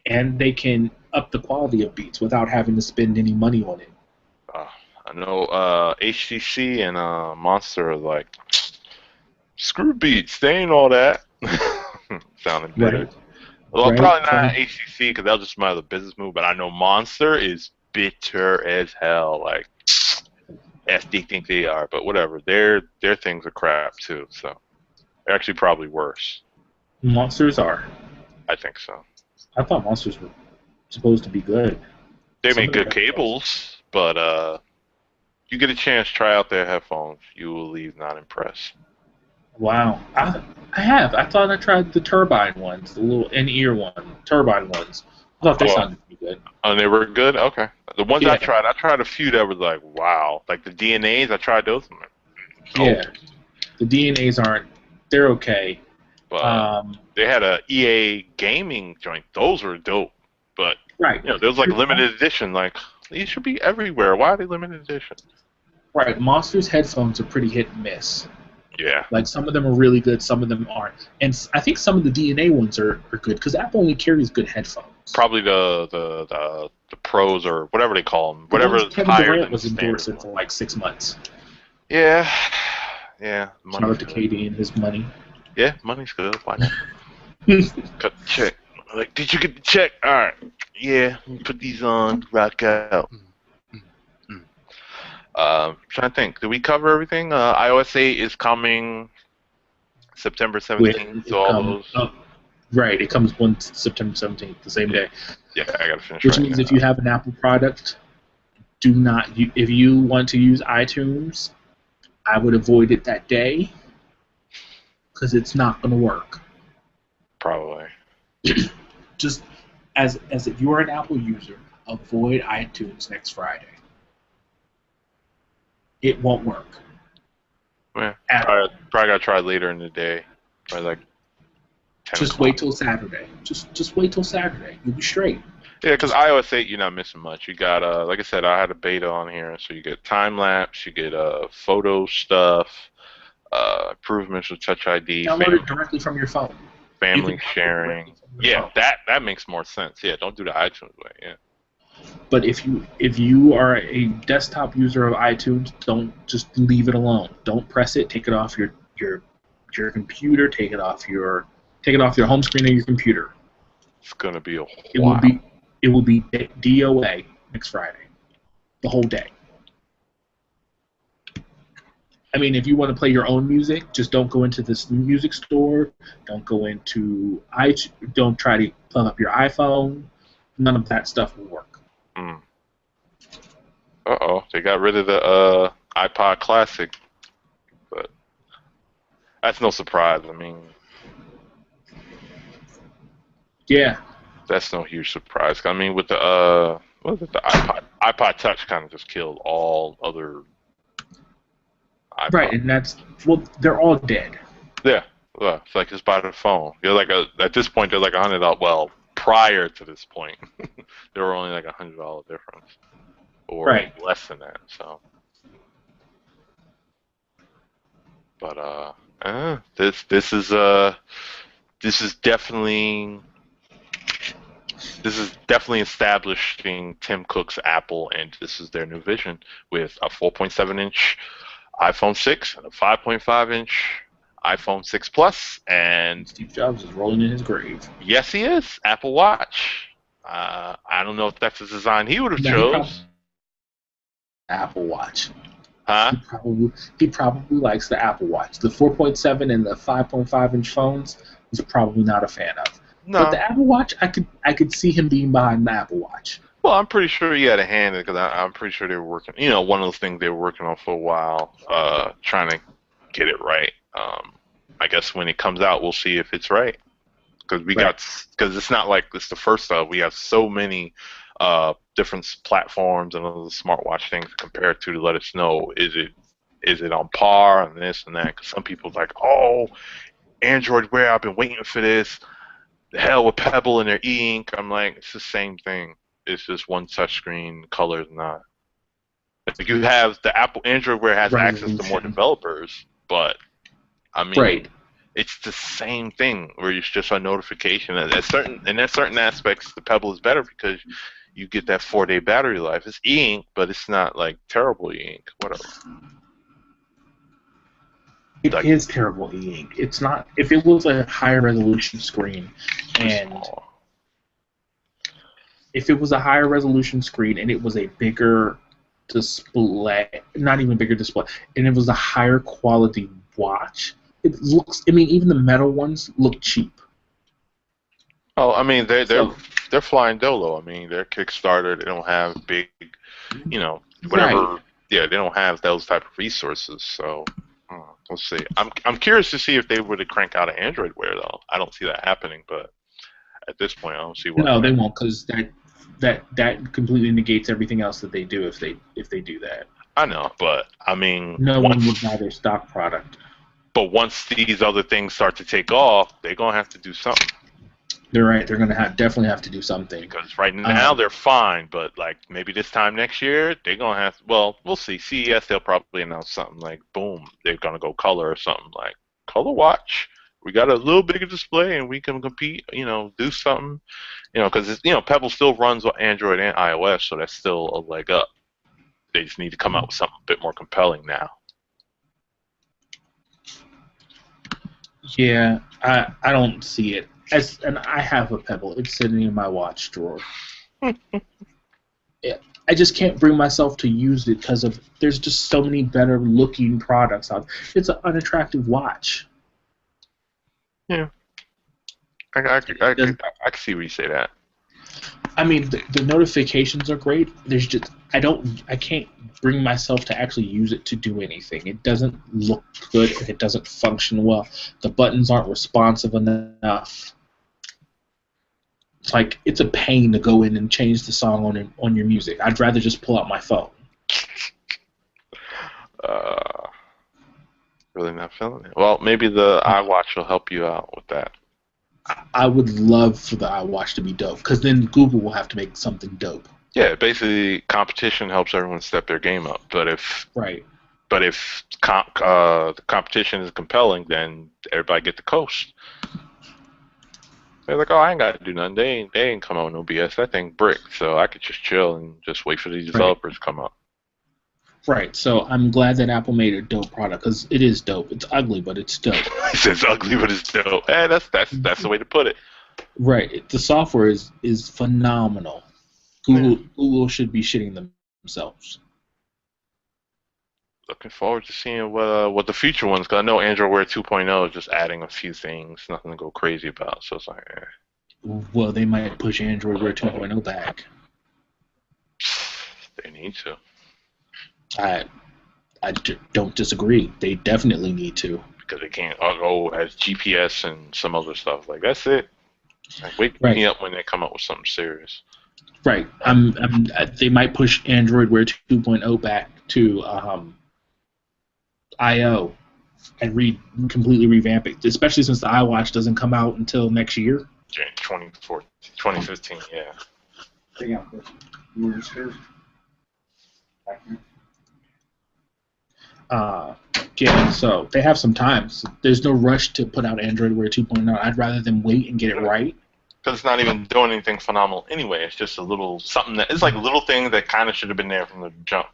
And they can up the quality of Beats without having to spend any money on it. I know HTC and Monster are like, screw Beats, they ain't all that. Sounding bitter. Right. Well, Right. probably not HTC because that'll just smell the business move. But I know Monster is bitter as hell. Like, as they think they are, but whatever. Their things are crap too. So they're actually probably worse. Monsters are. I think so. I thought monsters were supposed to be good. They Some make of their good cables, but you get a chance, try out their headphones. You will leave not impressed. Wow. I have. I thought I tried the turbine ones, the little in-ear turbine ones. I thought they Oh, sounded pretty good. and they were good. Okay, the ones Yeah. I tried a few that was like wow, like the DNAs. I tried those. Yeah. The DNAs aren't. They're okay. But they had a EA gaming joint. Those were dope. But right. you know, there was like limited edition. Like these should be everywhere. Why are they limited edition? Right. Monster's headphones are pretty hit and miss. Yeah. Like some of them are really good, some of them aren't. And I think some of the DNA ones are good because Apple only carries good headphones. Probably the pros or whatever they call them. Whatever is Kevin higher Durant than was endorsing standard. for like 6 months. Yeah. Yeah. Shout out to KD and his money. Yeah, money's good. Why not? Cut the check. Like, did you get the check? All right. Yeah. Put these on. Rock out. Trying to think. Did we cover everything? iOS 8 is coming September 17th. Right. It comes on September 17th, the same day. Yeah, I gotta finish. Which means if you have an Apple product, do not. If you want to use iTunes, I would avoid it that day because it's not going to work. Probably. Just as if you are an Apple user, avoid iTunes next Friday. It won't work. Yeah, probably gotta try later in the day. Probably like 10 Just o'clock. wait till Saturday. Just wait till Saturday. You'll be straight. Yeah, because iOS 8, you're not missing much. You got, like I said, I had a beta on here, so you get time lapse, you get photo stuff, improvements with Touch ID. Download it directly from your phone. Family sharing. Yeah, that makes more sense. Yeah, don't do the iTunes way. Yeah. But if you are a desktop user of iTunes, don't just leave it alone. Don't press it. Take it off your computer. Take it off your home screen of your computer. It's gonna be a It will be DOA next Friday, the whole day. I mean, if you want to play your own music, just don't go into this music store. Don't go into iTunes. Don't try to plug up your iPhone. None of that stuff will work. They got rid of the iPod Classic, but that's no surprise. I mean, yeah, that's no huge surprise. I mean, with the the iPod Touch kind of just killed all other iPod. Right, and they're all dead. Yeah, well, it's like just buy the phone. You're like at this point they're like $100. Well, prior to this point, they were only like $100 difference, or less than that. So, but this is definitely establishing Tim Cook's Apple, and this is their new vision with a 4.7-inch iPhone 6 and a 5.5-inch iPhone 6 Plus, and Steve Jobs is rolling in his grave. Yes, he is. Apple Watch. I don't know if that's the design he would have chose. Apple Watch. Huh? He probably likes the Apple Watch. The 4.7 and the 5.5-inch phones, he's probably not a fan of. No. But the Apple Watch, I could see him being behind the Apple Watch. Well, I'm pretty sure he had a hand in it because I'm pretty sure they were working. You know, one of those things they were working on for a while, trying to get it right. I guess when it comes out, we'll see if it's right. Because it's not like it's the first stuff. We have so many different platforms and other smartwatch things compared to let us know is it on par and this and that. Because some people's like, oh, Android Wear, I've been waiting for this. The hell with Pebble and their e-ink. I'm like, it's the same thing. It's just one touchscreen. Color's not. You have the Apple Android Wear has access to more developers, but I mean, it's the same thing where it's just a notification. At certain aspects, the Pebble is better because you get that 4-day battery life. It's e-ink, but it's not like terrible e-ink. Whatever. It is terrible e-ink. It's not. If it was a higher resolution screen, and if it was a higher resolution screen and it was a bigger display, not even bigger display, and it was a higher quality watch, it looks. I mean, even the metal ones look cheap. Oh, I mean, they're flying dolo. I mean, they're Kickstarter. They don't have big, whatever. Right. Yeah, they don't have those type of resources. So we'll see. I'm curious to see if they were to crank out an Android Wear though. I don't see that happening, but at this point, I don't see why. No, they won't, because that completely negates everything else that they do if they do that. I know, but I mean, no one would buy their stock product. But once these other things start to take off, they're gonna have to do something. They're right. They're going to definitely have to do something. Because right now they're fine, but like maybe this time next year they're going to have. Well, we'll see. CES they'll probably announce something like, boom, they're going to go color or something like color watch. We got a little bigger display and we can compete. Do something. Because Pebble still runs on Android and iOS, so that's still a leg up. They just need to come out with something a bit more compelling now. Yeah, I don't see it. And I have a Pebble. It's sitting in my watch drawer. Yeah, I just can't bring myself to use it because there's just so many better looking products out there. It's an unattractive watch. Yeah, I can see where you say that. I mean, the notifications are great. There's just I can't bring myself to actually use it to do anything. It doesn't look good and it doesn't function well. The buttons aren't responsive enough. It's like it's a pain to go in and change the song on your music. I'd rather just pull out my phone. Really not feeling it. Well, maybe the iWatch will help you out with that. I would love for the iWatch to be dope, because then Google will have to make something dope. Yeah, basically, competition helps everyone step their game up. But if the competition is compelling, then everybody get the coast. They're like, oh, I ain't got to do nothing. They ain't come out with no BS. That thing brick, so I could just chill and just wait for the developers to come up. Right. So I'm glad that Apple made a dope product, because it is dope. It's ugly, but it's dope. He says ugly, but it's dope. Hey, that's the way to put it. Right. The software is phenomenal. Google should be shitting themselves. Looking forward to seeing what the future ones, because I know Android Wear 2.0 is just adding a few things, nothing to go crazy about. So it's like, Well, they might push Android Wear 2.0 back. They need to. I don't disagree. They definitely need to. Because they can't go as GPS and some other stuff. Like, that's it. Like, wake me up when they come up with something serious. Right. They might push Android Wear 2.0 back to I/O and completely revamp it, especially since the iWatch doesn't come out until next year. 2015, yeah. Yeah, so they have some time. So there's no rush to put out Android Wear 2.0. I'd rather them wait and get it right. Because it's not even doing anything phenomenal anyway. It's just a little something it's like a little thing that kind of should have been there from the jump.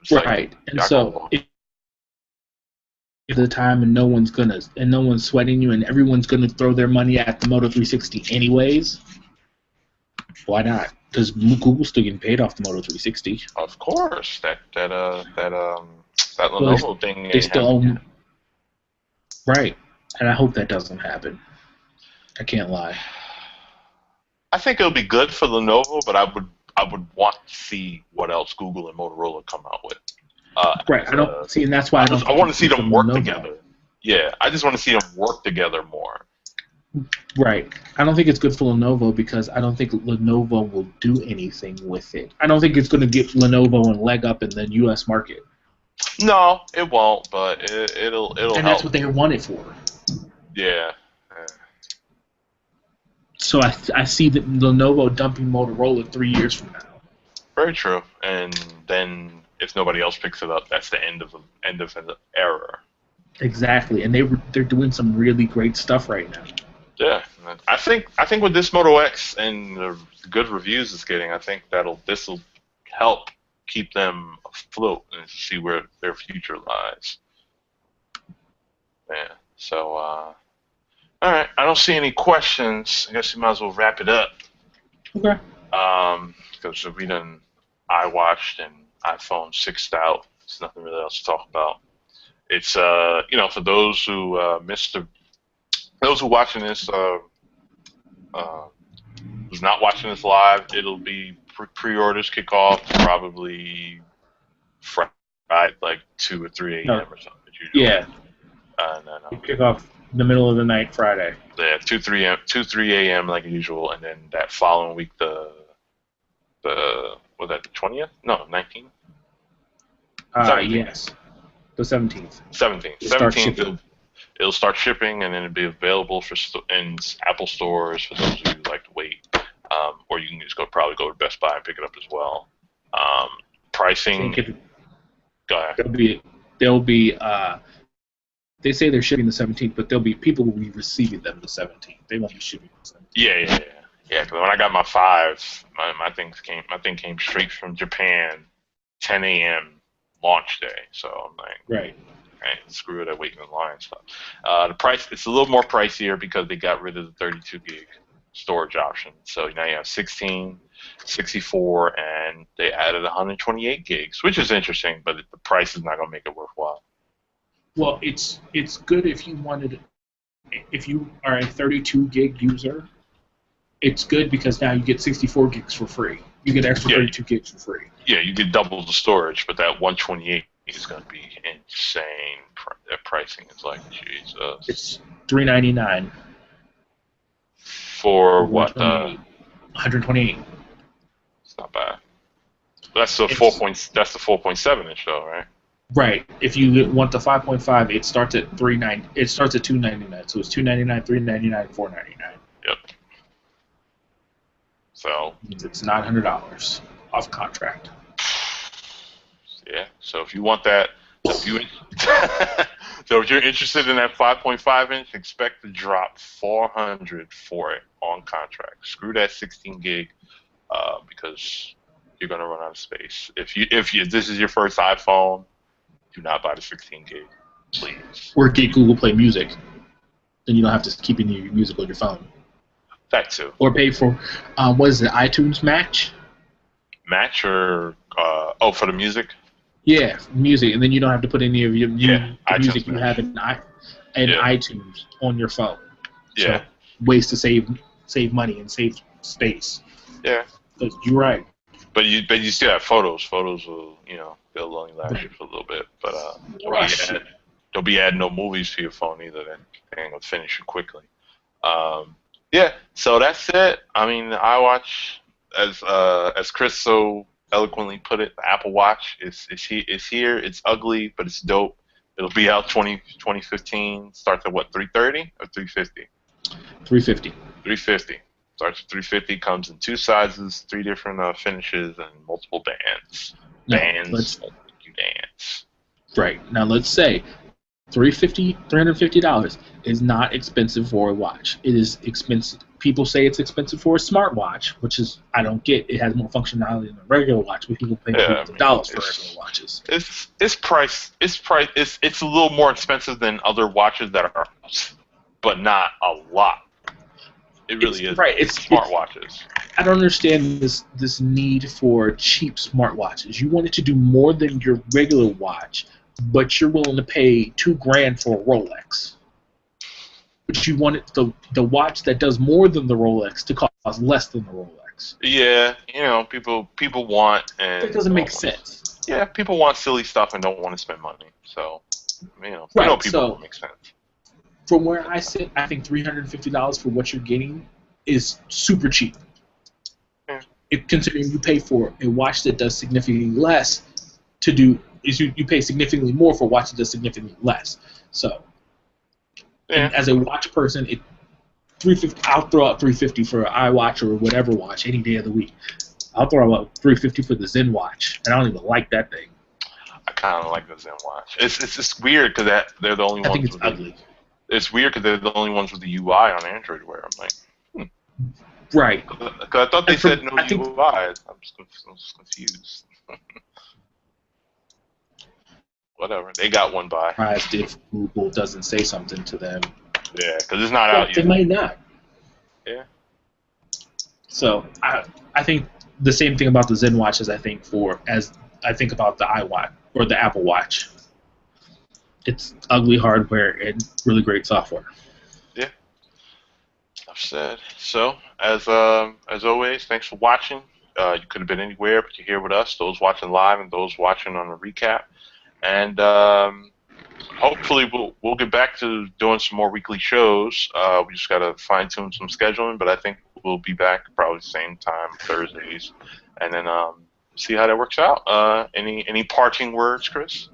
It's right, and so if the time and no one's sweating you and everyone's gonna throw their money at the Moto 360 anyways, why not? Because Google's still getting paid off the Moto 360. Of course, that Lenovo thing. They still own. Right, and I hope that doesn't happen. I can't lie. I think it'll be good for Lenovo, but I would want to see what else Google and Motorola come out with. Right, I don't see, and that's why I want to see them work together. Yeah, I just want to see them work together more. Right. I don't think it's good for Lenovo because I don't think Lenovo will do anything with it. I don't think it's going to give Lenovo a leg up in the U.S. market. No, it won't, but it'll and help. That's what they want it for. Yeah. So I see that Lenovo dumping Motorola 3 years from now. Very true. And then if nobody else picks it up, that's the end of an era. Exactly. And they're doing some really great stuff right now. Yeah, I think with this Moto X and the good reviews it's getting, I think this will help keep them afloat and see where their future lies. Yeah. So, all right. I don't see any questions. I guess we might as well wrap it up. Okay. Because we done iWatched and iPhone 6'd out. There's nothing really else to talk about. It's for those who missed those who watching this who's not watching this live, it'll be pre-orders kick off probably Friday, like 2 or 3 a.m. or something. Usually. Yeah. And then kick off the middle of the night Friday. Yeah, 3 a.m. like usual, and then that following week the was that the 20th? No, 19th. Yes, the 17th. 17th. It'll start shipping, and then it'll be available in Apple stores for those who like to wait. Or you can just probably go to Best Buy and pick it up as well. Pricing. Go ahead. They'll be. They say they're shipping the 17th, but people will be receiving them the 17th. They won't be shipping the 17th. Yeah. Because when I got my 5, my thing came straight from Japan, 10 a.m. launch day. So I'm like, right, screw it, I waiting in line and stuff. The price, it's a little more pricier because they got rid of the 32 gig storage option. So now you have 16, 64, and they added 128 gigs, which is interesting, but the price is not going to make it worthwhile. Well, it's good if you are a 32 gig user. It's good because now you get 64 gigs for free. You get extra 32 gigs for free. Yeah, you get double the storage, but that 128 is going to be insane. That pricing is like, Jesus. It's $399 for what? 128. It's not bad. That's the 4.7 inch though, right? Right. If you want the 5.5, it starts at $299. So it's $299, $399, $499. Yep. So it's $900 off contract. Yeah. So if you want that, so if you're interested in that 5.5 inch, expect to drop $400 for it on contract. Screw that 16 gig, because you're gonna run out of space. If this is your first iPhone, do not buy the 16 gig, please. Or get Google Play Music. Then you don't have to keep any of your music on your phone. That too. Or pay for, what is it, iTunes Match? Match or, for the music? Yeah, music. And then you don't have to put any of your music you have in iTunes on your phone. Yeah. So, ways to save money and save space. Yeah. You're right. But you still have photos. Photos will, they'll only last you for a little bit. But don't be adding no movies to your phone either. Then they ain't gonna finish it quickly. Yeah. So that's it. I mean, the iWatch, as Chris so eloquently put it, the Apple Watch is here. It's ugly, but it's dope. It'll be out 2015. Starts at what, 330 or 350? 350. 350. Starts at 350. Comes in 2 sizes, 3 different finishes, and multiple bands. Bands will make you dance. Right. Now let's say $350 is not expensive for a watch. It is expensive. People say it's expensive for a smartwatch, which is, I don't get. It has more functionality than a regular watch, but people pay $50 for regular watches. It's a little more expensive than other watches that are, but not a lot. It really is. Right. It's smartwatches. I don't understand this need for cheap smartwatches. You want it to do more than your regular watch, but you're willing to pay $2,000 for a Rolex. But you want it, the watch that does more than the Rolex to cost less than the Rolex. Yeah, people want, and it doesn't make sense. Yeah, people want silly stuff and don't want to spend money. So, people make sense. From where I sit, I think $350 for what you're getting is super cheap. Yeah. Considering you pay for a watch that does significantly less you pay significantly more for a watch that does significantly less. So, and as a watch person, $350. I'll throw out $350 for an iWatch or whatever watch any day of the week. I'll throw out $350 for the Zen watch, and I don't even like that thing. I kind of like the Zen watch. It's just weird because they're the only ones. I think it's ugly. it's weird because they're the only ones with the UI on Android Wear. I'm like, Right. because I thought they said no UI. I'm just confused. Whatever. They got one by. Surprised if Google doesn't say something to them. Yeah, because it's not But out yet. they might not. Yeah. So I think the same thing about the Zen Watch as I think about the iWatch or the Apple Watch. It's ugly hardware and really great software. Yeah. I've said. So as always, thanks for watching. You could have been anywhere, but you're here with us. Those watching live and those watching on a recap. And hopefully we'll get back to doing some more weekly shows. We just got to fine tune some scheduling, but I think we'll be back probably the same time, Thursdays, and then see how that works out. Any parting words, Chris?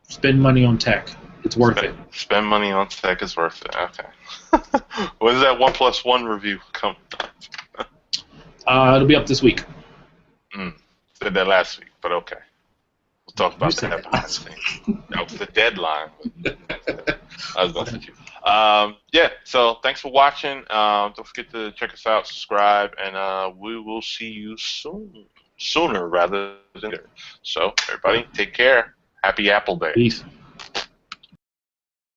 Spend money on tech. It's worth it. Spend money on tech is worth it. Okay. When is that 1+1 review come? It'll be up this week. Said that last week, but okay. We'll talk about that last week. That was the deadline. I was going to you. Yeah, so thanks for watching. Don't forget to check us out, subscribe, and we will see you soon. Sooner rather than later. So, everybody, take care. Happy Apple Day. Peace.